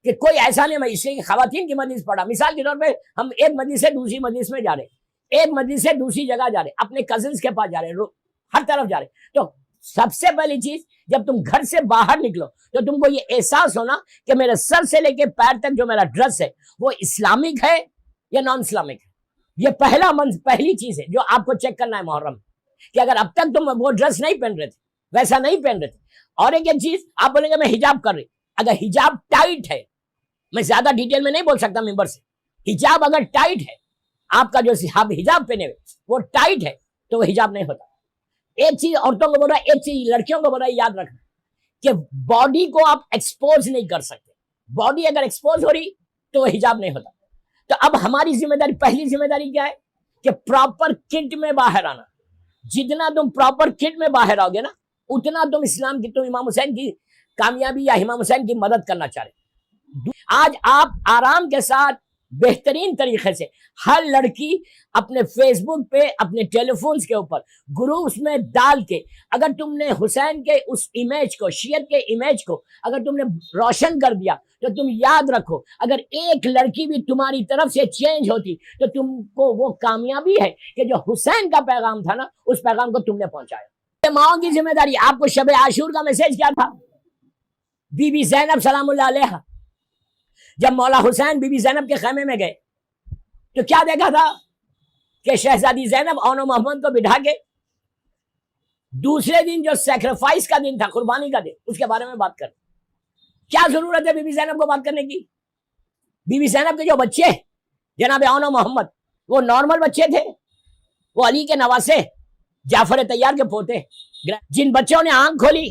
کہ کوئی ایسا نہیں. میں اس لیے خواتین کی مجلس پڑھا, مثال کے طور پہ ہم ایک مجلس سے دوسری مجلس میں جا رہے, ایک مجلس سے دوسری جگہ جا رہے, اپنے کزنس کے پاس جا رہے, ہر طرف جا رہے, تو سب سے پہلی چیز جب تم گھر سے باہر نکلو تو تم کو یہ احساس ہونا کہ میرے سر سے لے کے پیر تک جو میرا ڈریس ہے وہ اسلامک ہے یا نان اسلامک ہے. یہ پہلی چیز ہے جو آپ کو چیک کرنا ہے محرم, کہ اگر اب تک تم وہ ڈریس نہیں پہن رہے تھے, ویسا نہیں پہن رہے تھے. اور ایک چیز آپ بولیں گے میں حجاب کر رہی, اگر حجاب ٹائٹ ہے, میں زیادہ ڈیٹیل میں نہیں بول سکتا ممبر سے, حجاب اگر ٹائٹ ہے, آپ کا جو حجاب پہنے ہوئے وہ ٹائٹ ہے تو وہ حجاب نہیں ہوتا. ایک چیز عورتوں کو بول رہا ہے, ایک چیز لڑکیوں کو بول رہا ہے, یاد رکھنا کہ باڈی کو آپ ایکسپوز نہیں کر سکتے. باڈی اگر ایکسپوز ہو رہی تو وہ حجاب نہیں ہوتا. تو اب ہماری ذمہ داری, پہلی ذمہ داری کیا ہے کہ پراپر کٹ میں باہر آنا. جتنا تم پراپر کٹ میں باہر آؤ گے نا, اتنا تم اسلام کی, تم امام حسین کی کامیابی یا امام حسین کی مدد کرنا چاہ رہے. آج آپ آرام کے ساتھ بہترین طریقے سے ہر لڑکی اپنے فیس بک پہ, اپنے ٹیلی فونز کے اوپر گروپس میں ڈال کے, اگر تم نے حسین کے اس امیج کو, شیعت کے امیج کو اگر تم نے روشن کر دیا تو تم یاد رکھو, اگر ایک لڑکی بھی تمہاری طرف سے چینج ہوتی تو تم کو وہ کامیابی ہے کہ جو حسین کا پیغام تھا نا, اس پیغام کو تم نے پہنچایا. ماؤں کی ذمہ داری. آپ کو شب عاشور کا میسج کیا تھا؟ بی بی زینب سلام اللہ علیہ جب مولا حسین بی بی زینب کے خیمے میں گئے تو کیا دیکھا تھا کہ شہزادی زینب اون و محمد کو بٹھا کے دوسرے دن جو سیکریفائس کا دن تھا, قربانی کا دن, اس کے بارے میں بات کر. کیا ضرورت ہے بی بی زینب کو بات کرنے کی؟ بی بی زینب کے جو بچے جناب اون و محمد وہ نارمل بچے تھے, وہ علی کے نواسے, جعفر طیار کے پوتے, جن بچوں نے آنکھ کھولی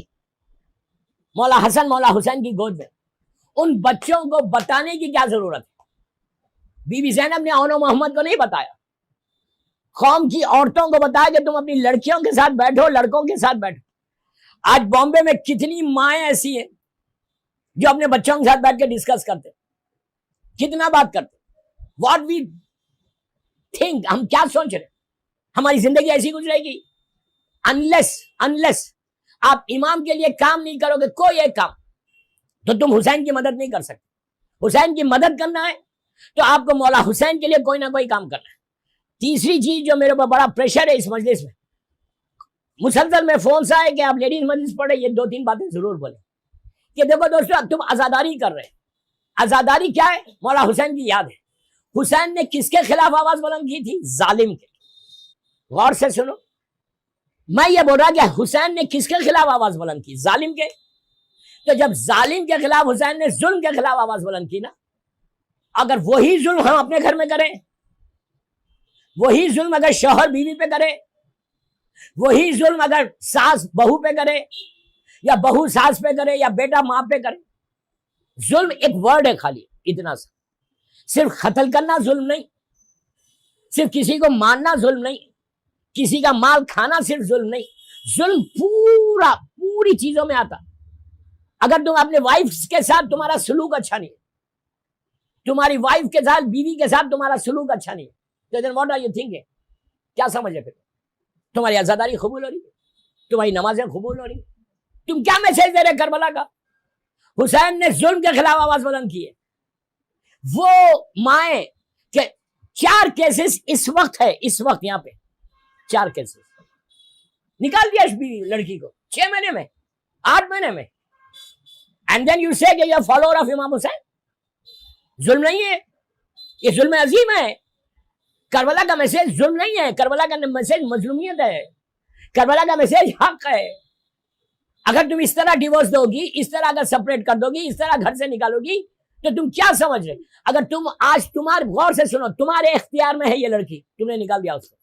مولا حسن مولا حسین کی گود میں, ان بچوں کو بتانے کی کیا ضرورت ہے؟ بی بی زینب نے اون و محمد کو نہیں بتایا, قوم کی عورتوں کو بتایا کہ تم اپنی لڑکیوں کے ساتھ بیٹھو, لڑکوں کے ساتھ بیٹھو. آج بامبے میں کتنی مائیں ایسی ہیں جو اپنے بچوں کے ساتھ بیٹھ کے ڈسکس کرتے, کتنا بات کرتے, واٹ وی تھنک, ہم کیا سوچ رہے, ہماری زندگی ایسی گزرے گی انلیس آپ امام کے لیے کام نہیں کرو گے, کوئی ایک کام, تو تم حسین کی مدد نہیں کر سکتے. حسین کی مدد کرنا ہے تو آپ کو مولا حسین کے لیے کوئی نہ کوئی کام کرنا ہے. تیسری چیز جو میرے اوپر بڑا پریشر ہے اس مجلس میں, مسلسل میں فون سے آئے کہ آپ لیڈیز مجلس پڑھے, یہ 2-3 باتیں ضرور بولیں کہ دیکھو دوستو, اب تم عزاداری کر رہے ہیں. عزاداری کیا ہے؟ مولا حسین کی یاد ہے. حسین نے کس کے خلاف آواز بلند کی تھی؟ ظالم کے. غور سے سنو, میں یہ بول رہا کہ حسین نے کس کے خلاف آواز بلند کی؟ ظالم کے. تو جب ظالم کے خلاف حسین نے ظلم کے خلاف آواز بلند کی نا, اگر وہی ظلم ہم اپنے گھر میں کریں, وہی ظلم اگر شوہر بیوی پہ کرے, وہی ظلم اگر ساس بہو پہ کرے, یا بہو ساس پہ کرے, یا بیٹا ماں پہ کرے, ظلم ایک ورڈ ہے خالی اتنا سا. صرف قتل کرنا ظلم نہیں, صرف کسی کو مارنا ظلم نہیں, کسی کا مال کھانا صرف ظلم نہیں, ظلم پوری چیزوں میں آتا. اگر تم اپنے وائف کے ساتھ تمہارا سلوک اچھا نہیں ہے, تمہاری وائف کے ساتھ, بیوی کے ساتھ تمہارا سلوک اچھا نہیں ہے, تو then what are you thinking? کیا سمجھے پھر؟ تمہاری عزاداری قبول ہو رہی ہے, تمہاری نمازیں قبول ہو رہی ہے, تم کیا میسج دے رہے کربلا کا؟ حسین نے ظلم کے خلاف آواز بلند کی ہے. وہ مائیں کہ 4 کیسز اس وقت ہے, اس وقت یہاں پہ 4 کیسز نکال دیا لڑکی کو 6 مہینے میں, 8 مہینے میں, اینڈ دین یو سے کہ یو آر فالوور آف امام حسین. ظلم نہیں ہے, یہ ظلم عظیم ہے. کربلا کا میسج ظلم نہیں ہے, کربلا کا میسج مظلومیت ہے, کربلا کا میسج حق ہے. اگر تم اس طرح ڈیورس دو گی, اس طرح اگر سپریٹ کر دو گی, اس طرح گھر سے نکالو گی, تو تم کیا سمجھ رہے؟ اگر تم آج تمہارے, غور سے سنو, تمہارے اختیار میں ہے یہ لڑکی, تم نے نکال دیا اس کو,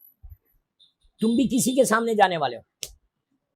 تم بھی کسی کے سامنے جانے والے ہو.